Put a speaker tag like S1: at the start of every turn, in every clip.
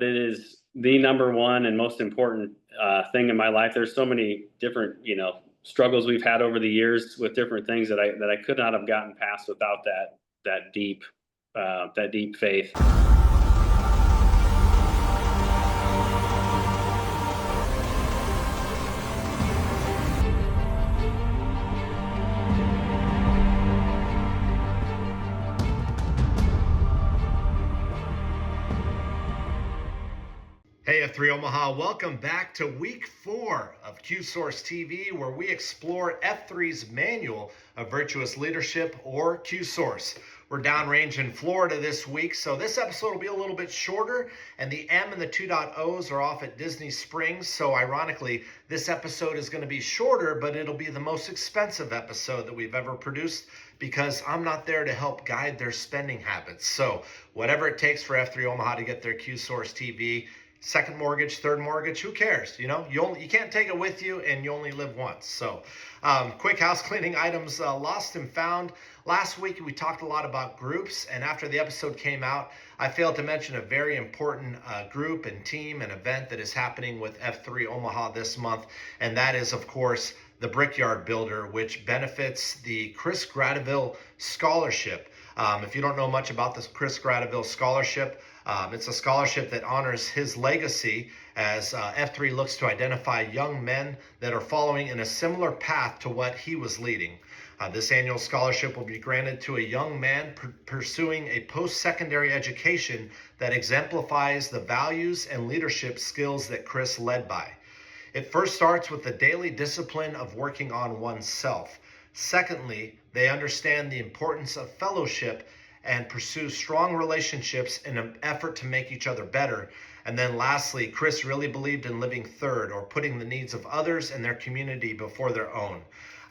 S1: It is the number one and most important thing in my life. There's so many different, struggles we've had over the years with different things that I could not have gotten past without that deep faith.
S2: Hey F3 Omaha, welcome back to week 4 of Q-Source TV, where we explore F3's manual of virtuous leadership, or Q-Source. We're downrange in Florida this week, so this episode will be a little bit shorter, and the M and the 2.0s are off at Disney Springs, so ironically, this episode is going to be shorter, but it'll be the most expensive episode that we've ever produced, because I'm not there to help guide their spending habits. So whatever it takes for F3 Omaha to get their Q-Source TV, second mortgage, third mortgage, who cares? You can't take it with you, and you only live once. So quick house cleaning items, lost and found. Last week we talked a lot about groups, and after the episode came out, I failed to mention a very important group and team and event that is happening with F3 Omaha this month, and that is, of course, the Brickyard Builder, which benefits the Chris Gradeville Scholarship. If you don't know much about this Chris Gradeville Scholarship, it's a scholarship that honors his legacy as F3 looks to identify young men that are following in a similar path to what he was leading. This annual scholarship will be granted to a young man pursuing a post-secondary education that exemplifies the values and leadership skills that Chris led by. It first starts with the daily discipline of working on oneself. Secondly, they understand the importance of fellowship and pursue strong relationships in an effort to make each other better. And then lastly, Chris really believed in living third, or putting the needs of others and their community before their own.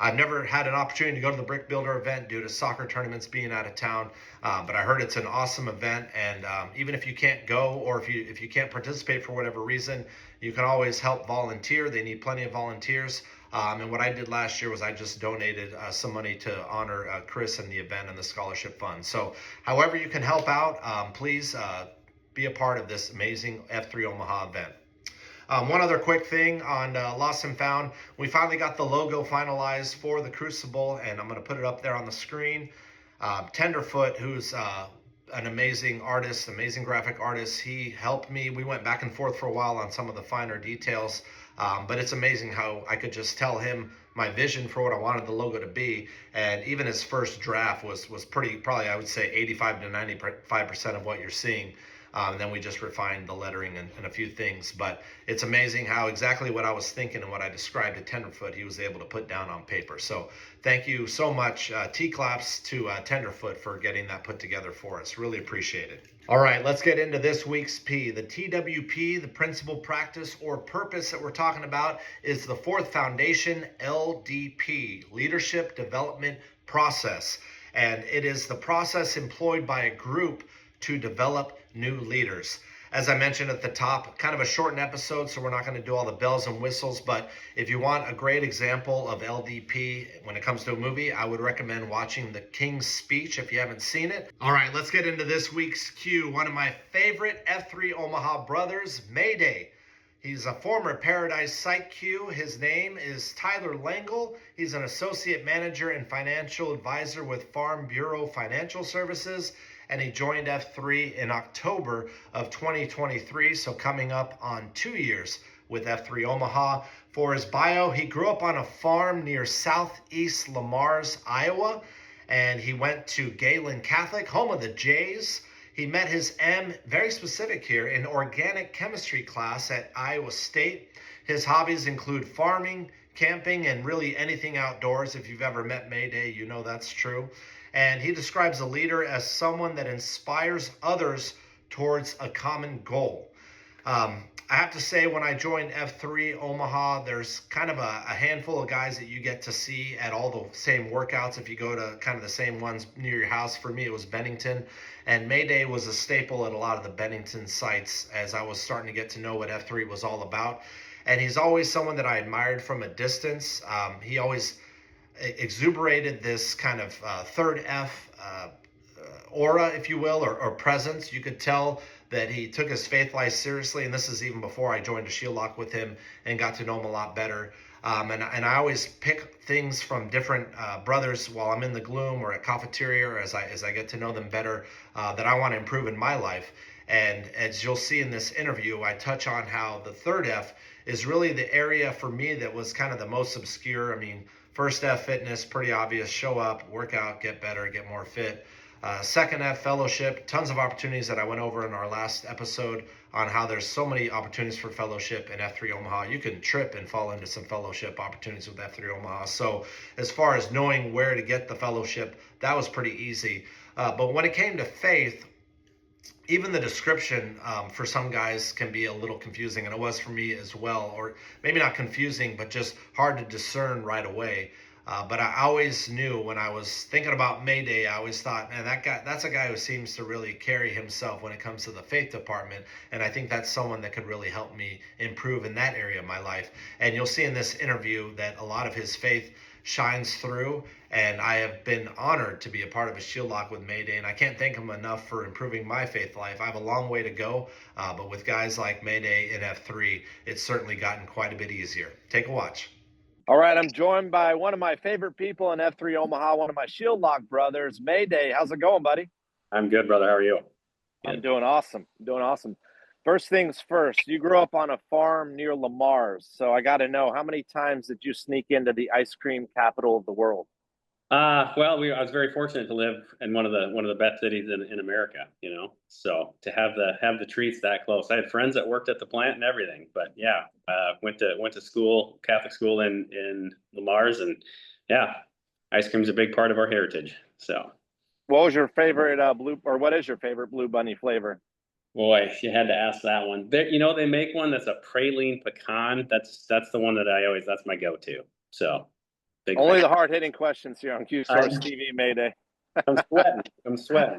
S2: I've never had an opportunity to go to the Brick Builder event due to soccer tournaments being out of town, but I heard it's an awesome event, and even if you can't go, or if you can't participate for whatever reason, you can always help volunteer. They need plenty of volunteers. And what I did last year was I just donated some money to honor Chris and the event and the scholarship fund. So however you can help out, please be a part of this amazing F3 Omaha event. One other quick thing on Lost and Found. We finally got the logo finalized for the Crucible, and I'm going to put it up there on the screen. Tenderfoot, who's an amazing artist, amazing graphic artist, he helped me. We went back and forth for a while on some of the finer details, but it's amazing how I could just tell him my vision for what I wanted the logo to be, and even his first draft was probably I would say 85 to 95% of what you're seeing. And then we just refined the lettering and a few things. But it's amazing how exactly what I was thinking and what I described to Tenderfoot, he was able to put down on paper. So thank you so much. T-claps to Tenderfoot for getting that put together for us. Really appreciate it. All right, let's get into this week's P. The TWP, the principal, practice, or purpose that we're talking about, is the fourth foundation, LDP, Leadership Development Process. And it is the process employed by a group to develop new leaders. As I mentioned at the top, kind of a shortened episode, so we're not going to do all the bells and whistles, but if you want a great example of LDP when it comes to a movie, I would recommend watching The King's Speech if you haven't seen it. All right, let's get into this week's Q. One of my favorite F3 Omaha brothers, Mayday. He's a former Paradise Site Q. His name is Tyler Langle. He's an associate manager and financial advisor with Farm Bureau Financial Services, and he joined F3 in October of 2023, so coming up on 2 years with F3 Omaha. For his bio, he grew up on a farm near southeast Lamars, Iowa, and he went to Galen Catholic, home of the Jays. He met his M, very specific here, in organic chemistry class at Iowa State. His hobbies include farming, camping, and really anything outdoors. If you've ever met Mayday, you know that's true. And he describes a leader as someone that inspires others towards a common goal. I have to say, when I joined F3 Omaha, there's kind of a handful of guys that you get to see at all the same workouts if you go to kind of the same ones near your house. For me, it was Bennington, and Mayday was a staple at a lot of the Bennington sites as I was starting to get to know what F3 was all about. And he's always someone that I admired from a distance. He always exuberated this kind of third F aura, if you will, or presence. You could tell that he took his faith life seriously. And this is even before I joined a Shield Lock with him and got to know him a lot better. And I always pick things from different brothers while I'm in the gloom or at cafeteria, or as I get to know them better, that I want to improve in my life. And as you'll see in this interview, I touch on how the third F is really the area for me that was kind of the most obscure. I mean, first F, fitness, pretty obvious: show up, work out, get better, get more fit. Second F, fellowship, tons of opportunities that I went over in our last episode on how there's so many opportunities for fellowship in F3 Omaha. You can trip and fall into some fellowship opportunities with F3 Omaha. So as far as knowing where to get the fellowship, that was pretty easy. But when it came to faith, even the description for some guys can be a little confusing, and it was for me as well, or maybe not confusing, but just hard to discern right away. But I always knew when I was thinking about Mayday, I always thought, man, that's a guy who seems to really carry himself when it comes to the faith department. And I think that's someone that could really help me improve in that area of my life. And you'll see in this interview that a lot of his faith shines through. And I have been honored to be a part of a Shield Lock with Mayday. And I can't thank him enough for improving my faith life. I have a long way to go. But with guys like Mayday in F3, it's certainly gotten quite a bit easier. Take a watch.
S3: All right, I'm joined by one of my favorite people in F3 Omaha, one of my Shield Lock brothers, Mayday. How's it going, buddy?
S1: I'm good, brother. How are you?
S3: I'm doing awesome. Doing awesome. First things first, you grew up on a farm near Lamar's, so I got to know, how many times did you sneak into the ice cream capital of the world?
S1: Well, I was very fortunate to live in one of the best cities in America, so to have the treats that close. I had friends that worked at the plant and everything, but yeah, went to school, Catholic school in Lamar's, and yeah, ice cream's a big part of our heritage. So,
S3: What was your favorite what is your favorite Blue Bunny flavor?
S1: boy, you had to ask that one. They make one that's a praline pecan. That's the one that that's my go-to. So.
S3: Only the hard-hitting questions here on Q Source TV, Mayday.
S1: I'm sweating. I'm sweating.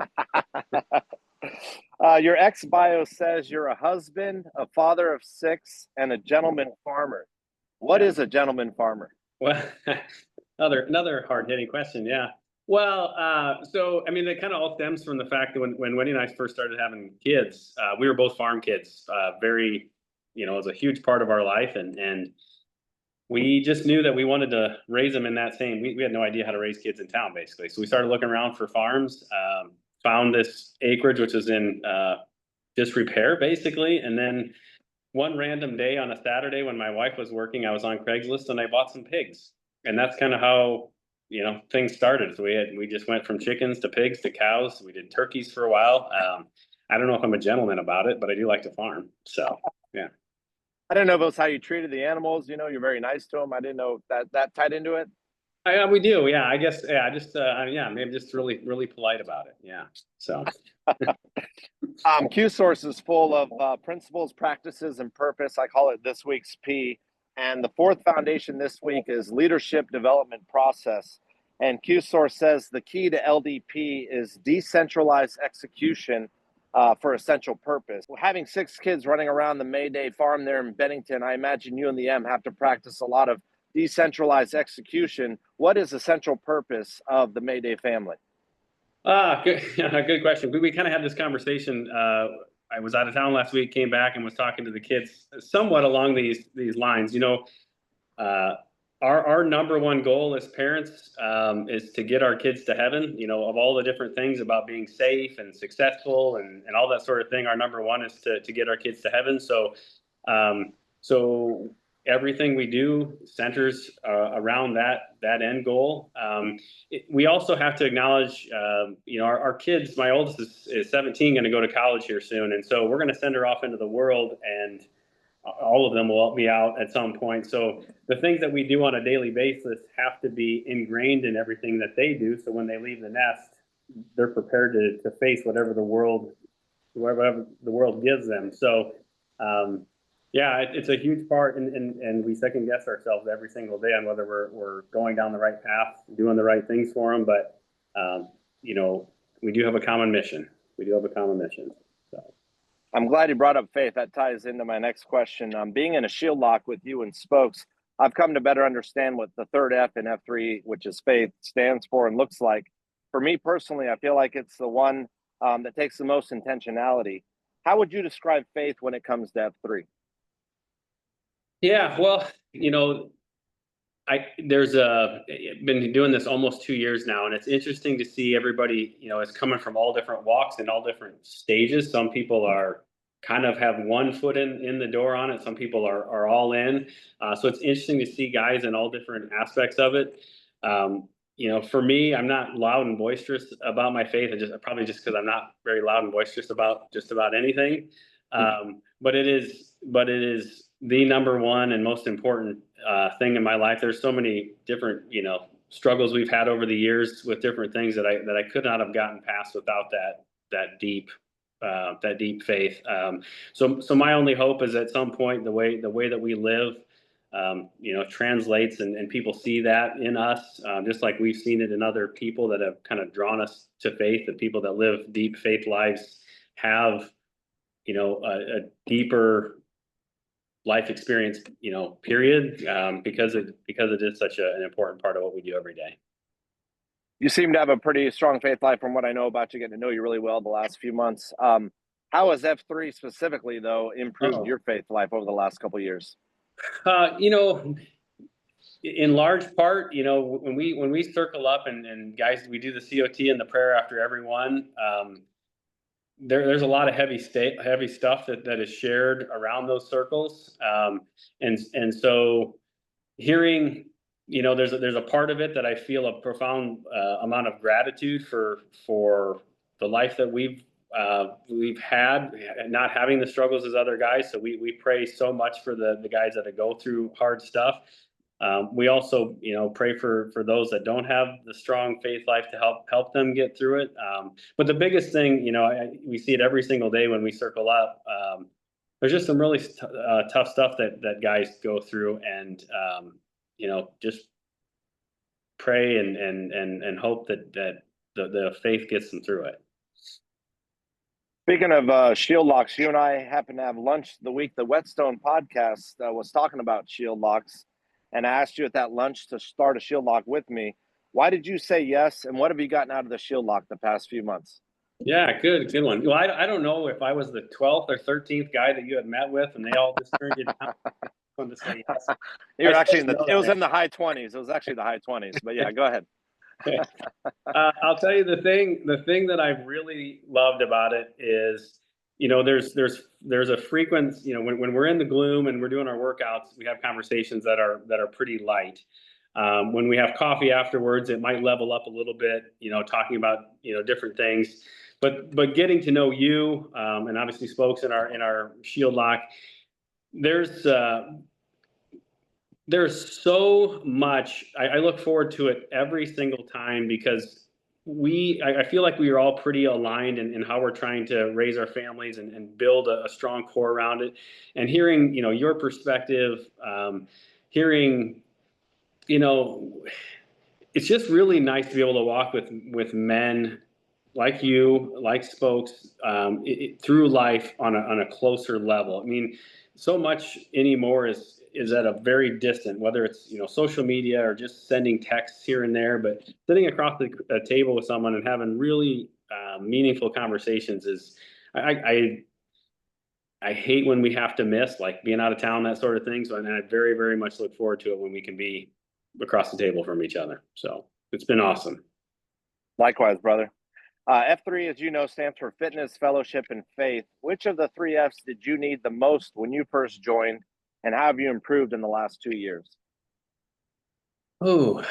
S3: Your ex bio says you're a husband, a father of 6, and a gentleman farmer. What is a gentleman farmer?
S1: Well, another hard-hitting question. Yeah. Well, so I mean, that kind of all stems from the fact that when Wendy and I first started having kids, we were both farm kids. Very, it was a huge part of our life, and we just knew that we wanted to raise them in that same. We had no idea how to raise kids in town, basically. So we started looking around for farms, found this acreage, which was in disrepair, basically. And then one random day on a Saturday when my wife was working, I was on Craigslist and I bought some pigs. And that's kind of how, things started. So we just went from chickens to pigs to cows. We did turkeys for a while. I don't know if I'm a gentleman about it, but I do like to farm. So, yeah.
S3: I didn't know if it was how you treated the animals. You're very nice to them. I didn't know that tied into it.
S1: We do. Yeah, I guess. Yeah, just maybe just really, really polite about it. Yeah. So.
S3: Q Source is full of principles, practices, and purpose. I call it this week's P. And the fourth foundation this week is leadership development process. And Q Source says the key to LDP is decentralized execution for essential purpose. Well, having 6 kids running around the Mayday farm there in Bennington, I imagine you and the M have to practice a lot of decentralized execution. What is the central purpose of the Mayday family?
S1: Good question. We kind of had this conversation. I was out of town last week, came back and was talking to the kids somewhat along these lines. Our number one goal as parents is to get our kids to heaven. Of all the different things about being safe and successful and all that sort of thing, our number one is to get our kids to heaven. So, so everything we do centers around that end goal. We also have to acknowledge, our kids. My oldest is 17, going to go to college here soon, and so we're going to send her off into the world, and all of them will be out at some point. So the things that we do on a daily basis have to be ingrained in everything that they do. So when they leave the nest, they're prepared to face whatever the world gives them. So, it's a huge part, and we second guess ourselves every single day on whether we're going down the right path, doing the right things for them. But, we do have a common mission. So.
S3: I'm glad you brought up faith. That ties into my next question. Being in a Shield Lock with you and Spokes, I've come to better understand what the third F in F3, which is faith, stands for and looks like. For me personally, I feel like it's the one that takes the most intentionality. How would you describe faith when it comes to F3?
S1: Yeah, well, been doing this almost 2 years now, and it's interesting to see everybody, is coming from all different walks and all different stages. Some people are kind of have one foot in the door on it. Some people are all in. So it's interesting to see guys in all different aspects of it. For me, I'm not loud and boisterous about my faith, and just because I'm not very loud and boisterous about just about anything. But it is the number one and most important thing in my life. There's so many different, struggles we've had over the years with different things that I could not have gotten past without that deep faith. So my only hope is at some point the way that we live, translates and people see that in us, just like we've seen it in other people that have kind of drawn us to faith. The people that live deep faith lives have, a deeper life experience, period, because it is such an important part of what we do every day.
S3: You seem to have a pretty strong faith life from what I know about you, getting to know you really well the last few months. How has F3 specifically, though, improved your faith life over the last couple of years?
S1: Uh, you know, in large part, when we circle up and guys, we do the COT and the prayer after everyone. There's a lot of heavy stuff that is shared around those circles, and so hearing, there's a part of it that I feel a profound amount of gratitude for the life that we've had, not having the struggles as other guys. So we pray so much for the guys that go through hard stuff. We also, pray for those that don't have the strong faith life to help them get through it. But the biggest thing, we see it every single day when we circle up. There's just some really tough stuff that guys go through, and just pray and hope that the faith gets them through it.
S3: Speaking of shield locks, you and I happened to have lunch the week the Whetstone podcast was talking about shield locks, and I asked you at that lunch to start a shield lock with me. Why did you say yes, and what have you gotten out of the shield lock the past few months?
S1: Yeah, good one. Well, I don't know if I was the 12th or 13th guy that you had met with, and they all just turned you down. To say yes.
S3: You're actually it was in the high 20s. It was actually the high 20s, but yeah, go ahead.
S1: I'll tell you the thing that I've really loved about it is, there's a frequency, when we're in the gloom and we're doing our workouts, we have conversations that are pretty light. When we have coffee afterwards, it might level up a little bit, talking about, different things, but getting to know you, and obviously Spokes in our shield lock, there's so much. I look forward to it every single time because I feel like we are all pretty aligned in how we're trying to raise our families and build a strong core around it. And hearing, your perspective, hearing, it's just really nice to be able to walk with men like you, like Spokes, through life on a closer level. I mean, so much anymore is at a very distant, whether it's social media or just sending texts here and there, but sitting across a table with someone and having really meaningful conversations is I hate when we have to miss, like being out of town, that sort of thing. So I very, very much look forward to it when we can be across the table from each other. So it's been awesome.
S3: Likewise, brother. F3, as you know, stands for fitness, fellowship, and faith. Which of the three F's did you need the most when you first joined, and how have you improved in the last 2 years?
S1: Oh,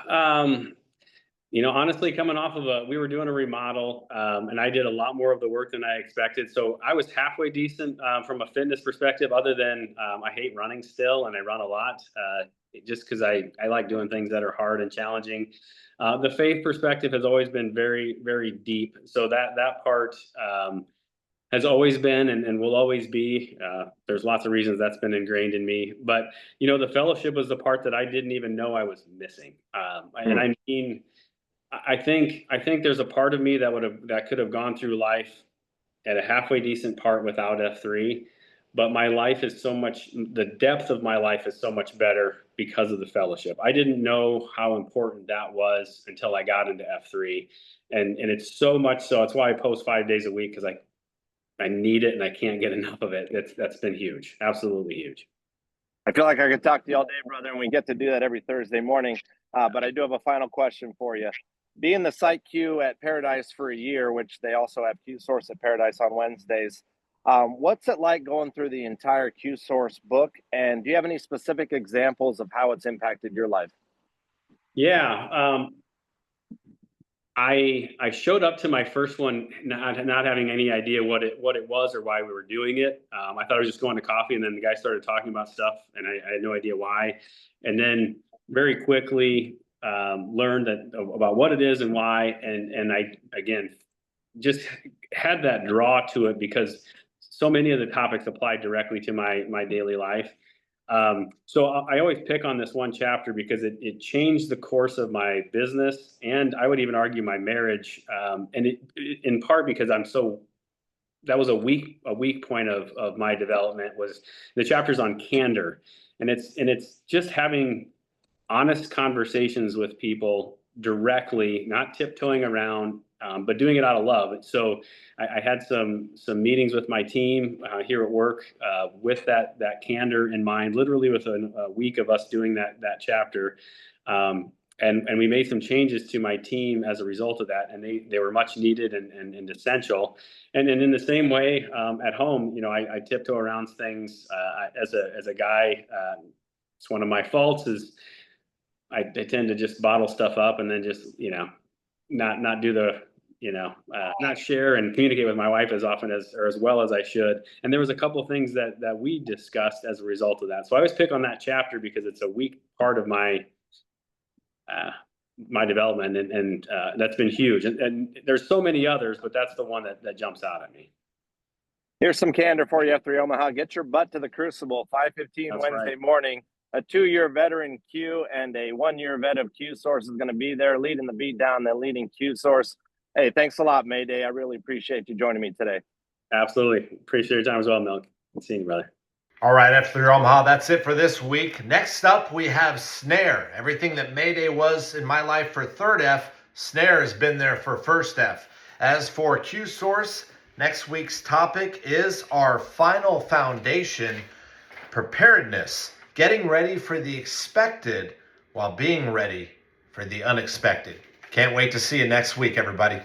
S1: honestly, coming off of we were doing a remodel, and I did a lot more of the work than I expected. So I was halfway decent from a fitness perspective, other than I hate running still, and I run a lot just because I like doing things that are hard and challenging. The faith perspective has always been very, very deep. So that part has always been and will always be. There's lots of reasons that's been ingrained in me. But, the fellowship was the part that I didn't even know I was missing. And I mean, I think there's a part of me that could have gone through life at a halfway decent part without F3, but my life is the depth of my life is so much better because of the fellowship. I didn't know how important that was until I got into F3, and it's so much so. It's why I post 5 days a week, because I need it and I can't get enough of it. That's been huge. Absolutely huge.
S3: I feel like I could talk to you all day, brother, and we get to do that every Thursday morning. But I do have a final question for you. Being the site Q at Paradise for a year, which they also have Q Source at Paradise on Wednesdays, what's it like going through the entire Q Source book? And do you have any specific examples of how it's impacted your life?
S1: Yeah. I showed up to my first one not having any idea what it was or why we were doing it. I thought I was just going to coffee, and then the guy started talking about stuff, and I had no idea why. And then very quickly learned about what it is and why. And I again just had that draw to it because so many of the topics apply directly to my daily life. So I always pick on this one chapter because it changed the course of my business, and I would even argue my marriage. And in part because that was a weak point of my development was the chapters on candor, and it's just having honest conversations with people directly, not tiptoeing around, but doing it out of love. And so I had some meetings with my team here at work with that candor in mind, literally within a week of us doing that chapter. And we made some changes to my team as a result of that, and they were much needed and essential. And in the same way, at home, I tiptoe around things as a guy. It's one of my faults is I tend to just bottle stuff up and then just, not do the, not share and communicate with my wife as often or as well as I should. And there was a couple of things that we discussed as a result of that. So I always pick on that chapter because it's a weak part of my development, and that's been huge. And there's so many others, but that's the one that jumps out at me.
S3: Here's some candor for you, F3 Omaha. Get your butt to the Crucible, 5:15 Wednesday morning. A 2-year veteran Q and a 1-year vet of Q Source is going to be there leading the beat down, then leading Q Source. Hey, thanks a lot, Mayday. I really appreciate you joining me today.
S1: Absolutely. Appreciate your time as well, Milk. Good seeing you, brother.
S2: All right, F3 Omaha, that's it for this week. Next up, we have Snare. Everything that Mayday was in my life for third F, Snare has been there for first F. As for Q Source, next week's topic is our final foundation, preparedness. Getting ready for the expected while being ready for the unexpected. Can't wait to see you next week, everybody.